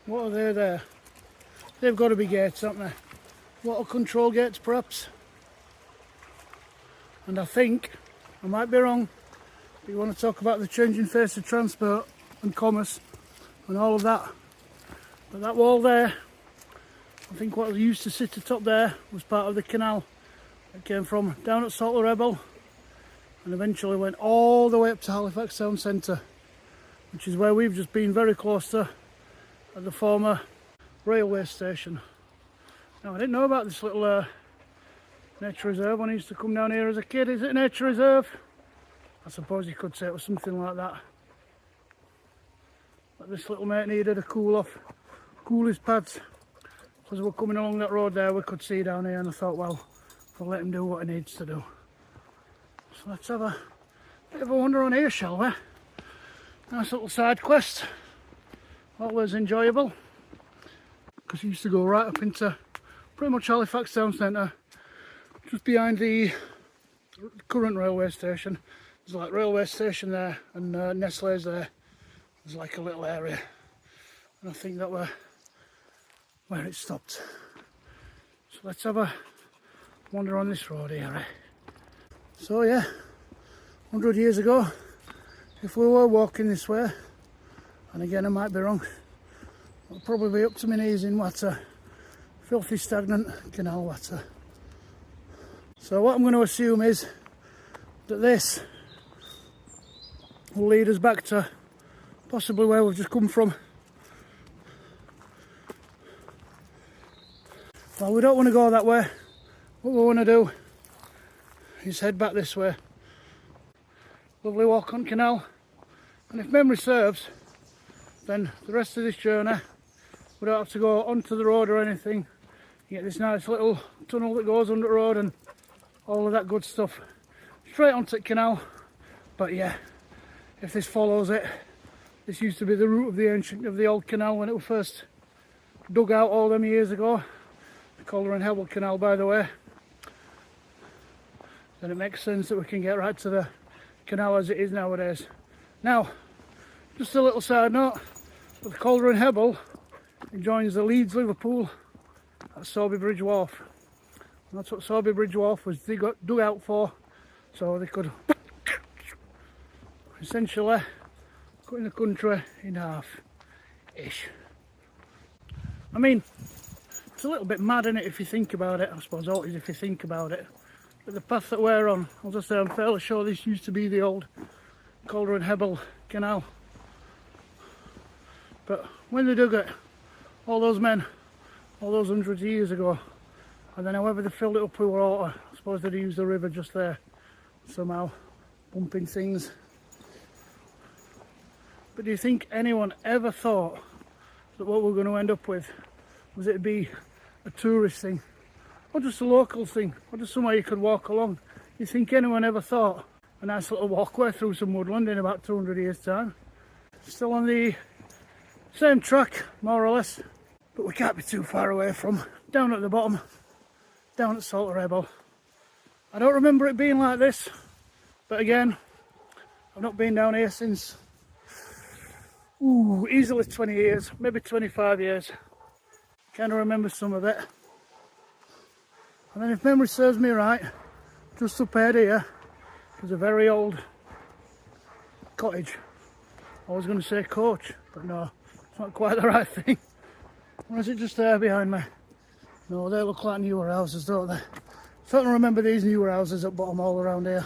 What are they there? They've got to be gates, haven't they? Water control gates, perhaps. And I think, I might be wrong, but you want to talk about the changing face of transport and commerce and all of that. But that wall there, I think what used to sit atop there was part of the canal. It came from down at Salt Rebel and eventually went all the way up to Halifax Town Centre, which is where we've just been very close to, at the former railway station. Now, I didn't know about this little nature reserve when I used to come down here as a kid. Is it a nature reserve? I suppose you could say it was something like that. But this little mate needed a cool off, cool his pads. As we're coming along that road there, we could see down here, and I thought, well, I'll let him do what he needs to do. So let's have a bit of a wander on here, shall we? Nice little side quest. Always enjoyable. Because he used to go right up into pretty much Halifax Town Centre, just behind the current railway station. There's like railway station there, and Nestle's there. There's like a little area, and I think that were where it stopped. So let's have a wander on this road here. So yeah, 100 years ago, if we were walking this way, and again I might be wrong, I'll probably be up to my knees in water, filthy stagnant canal water. So what I'm going to assume is that this will lead us back to possibly where we've just come from. Well, we don't want to go that way. What we want to do is head back this way. Lovely walk on canal, and if memory serves, then the rest of this journey we don't have to go onto the road or anything. You get this nice little tunnel that goes under the road and all of that good stuff straight onto the canal. But yeah, if this follows it, this used to be the route of the old canal when it was first dug out all them years ago. The Calder and Hebel Canal, by the way. Then it makes sense that we can get right to the canal as it is nowadays. Now, just a little side note, but the Calder and Hebel, it joins the Leeds Liverpool at Sorby Bridge Wharf. And that's what Sorby Bridge Wharf was dug out for, so they could essentially cutting the country in half-ish. I mean, it's a little bit mad, isn't it, if you think about it? I suppose all it is if you think about it. But the path that we're on, I'll just say I'm fairly sure this used to be the old Calder and Hebel Canal. But when they dug it, all those men, all those hundreds of years ago, and then however they filled it up with water, I suppose they'd used the river just there, somehow, pumping things. But do you think anyone ever thought that what we're going to end up with was it'd be a tourist thing, or just a local thing, or just somewhere you could walk along? You think anyone ever thought a nice little walkway through some woodland in about 200 years time? Still on the same track, more or less, but we can't be too far away from down at the bottom, down at Salt Rebel. I don't remember it being like this, but again, I've not been down here since easily 20 years, maybe 25 years. Kind of remember some of it. And then if memory serves me right, just up ahead here, there's a very old cottage. I was going to say coach, but no, it's not quite the right thing. Or is it just there behind me? No, they look like newer houses, don't they? Certainly remember these newer houses at bottom all around here.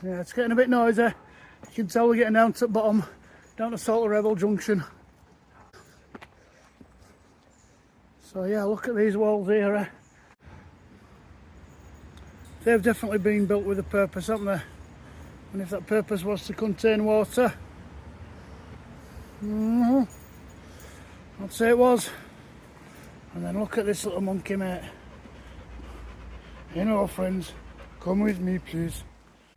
Yeah, it's getting a bit noisy. You can tell we're getting down to the bottom, down to Salt Rebel Junction. So yeah, look at these walls here. They've definitely been built with a purpose, haven't they? And if that purpose was to contain water, I'd say it was. And then look at this little monkey, mate. You know, friends, come with me, please.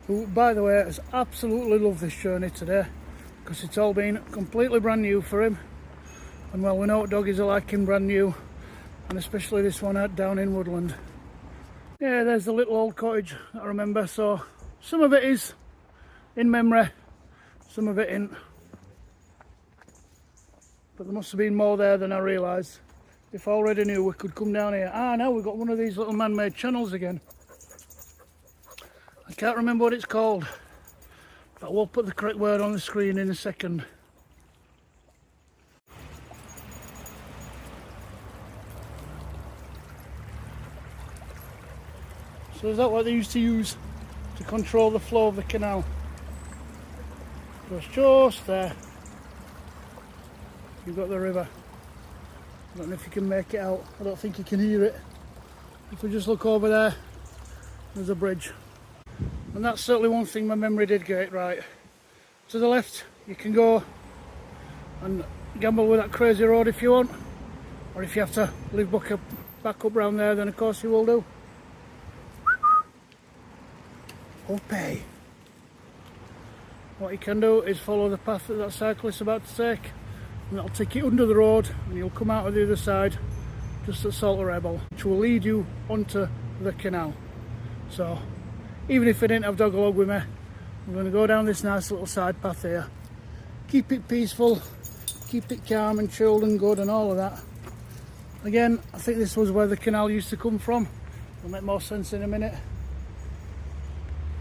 Who, by the way, has absolutely loved this journey today, because it's all been completely brand new for him. And well, we know what doggies are like in brand new, and especially this one out down in woodland. Yeah, there's the little old cottage that I remember. So some of it is in memory, some of it isn't. but there must have been more there than I realised. If I already knew we could come down here. Now we've got one of these little man-made channels again. I can't remember what it's called, but we'll put the correct word on the screen in a second. So is that what they used to use to control the flow of the canal? Just there. You've got the river. I don't know if you can make it out. I don't think you can hear it. If we just look over there, there's a bridge. And that's certainly one thing my memory did get it right. To the left, you can go and gamble with that crazy road if you want. Or if you have to live back up round there, then of course you will do. Okay. What you can do is follow the path that cyclist is about to take, and that'll take you under the road and you'll come out of the other side just at Salter Rebel, which will lead you onto the canal. So even if I didn't have dog along with me, I'm going to go down this nice little side path here. Keep it peaceful, keep it calm and chilled and good and all of that. Again, I think this was where the canal used to come from. It'll make more sense in a minute.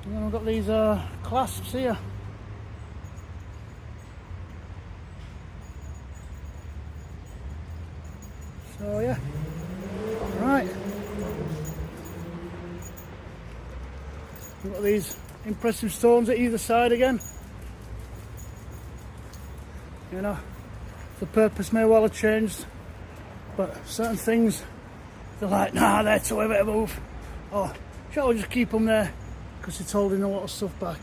And then I've got these clasps here. So yeah, right. We've got these impressive stones at either side again. You know, the purpose may well have changed, but certain things, they're like, nah, they're too heavy to move. Or shall we just keep them there because it's holding a lot of stuff back.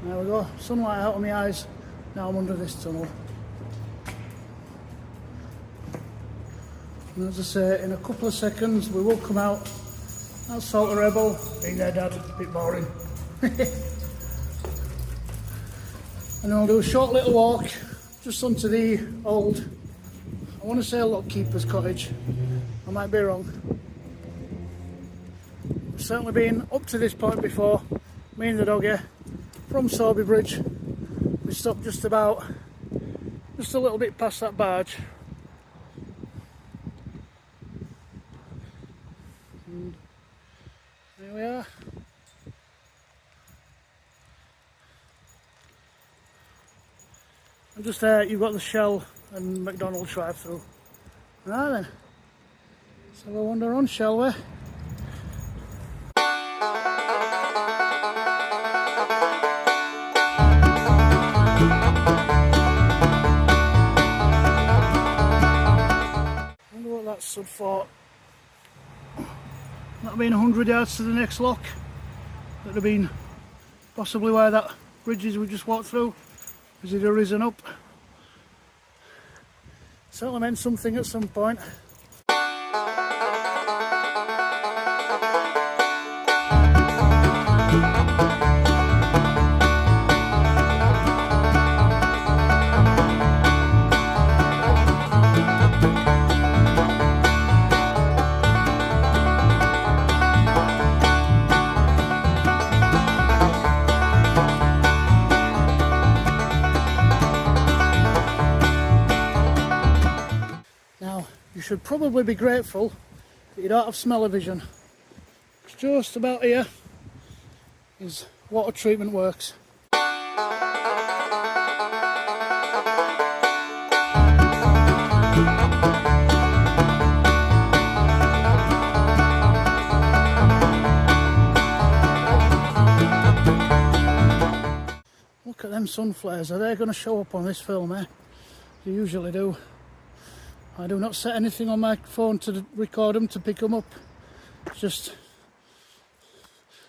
There we go, sunlight out of my eyes. Now I'm under this tunnel. And as I say, in a couple of seconds we will come out. That's Salter Rebel. Being there, Dad, a bit boring. And then I'll do a short little walk just onto the old, I want to say lockkeeper's cottage. I might be wrong. I've certainly been up to this point before, me and the doggy. From Sorby Bridge, we stopped just a little bit past that barge. And there we are. And just there you've got the Shell and McDonald's drive-through. Right then, let's have a wander on, shall we? Sub for that'll been 100 yards to the next lock. That'd have been possibly where that bridge is we just walked through, as it had risen up. Certainly meant something at some point. You should probably be grateful that you don't have smell-o-vision. Just about here is water treatment works. Look at them sun flares. Are they going to show up on this film, eh? They usually do. I do not set anything on my phone to record them, to pick them up. It's just,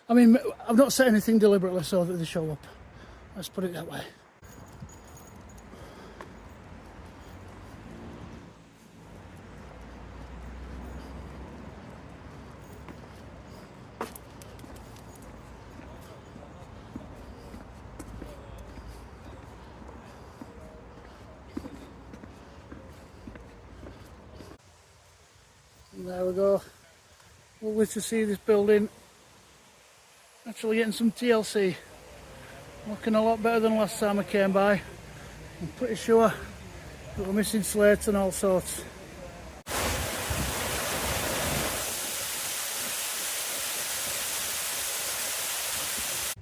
I mean, I've not set anything deliberately so that they show up. Let's put it that way. And there we go. Lovely to see this building Actually getting some TLC. Looking a lot better than last time I came by. I'm pretty sure that we're missing slates and all sorts.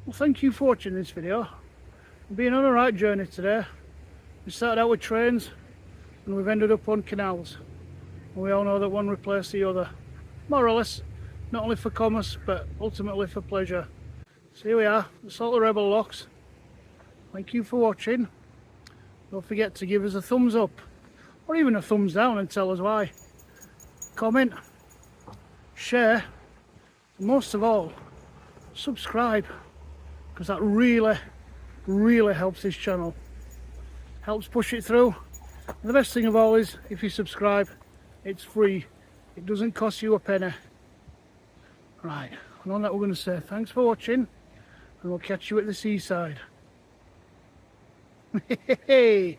Well, thank you for watching this video. We've been on a right journey today. We started out with trains and we've ended up on canals. And we all know that one replaced the other, more or less, not only for commerce but ultimately for pleasure. So here we are, the Salt of Rebel Locks. Thank you for watching. Don't forget to give us a thumbs up or even a thumbs down and tell us why. Comment, share, and most of all, subscribe, because that really helps this channel. Helps push it through. And the best thing of all is, if you subscribe, it's free. It doesn't cost you a penny. Right, and on that we're going to say thanks for watching, and we'll catch you at the seaside. Hey!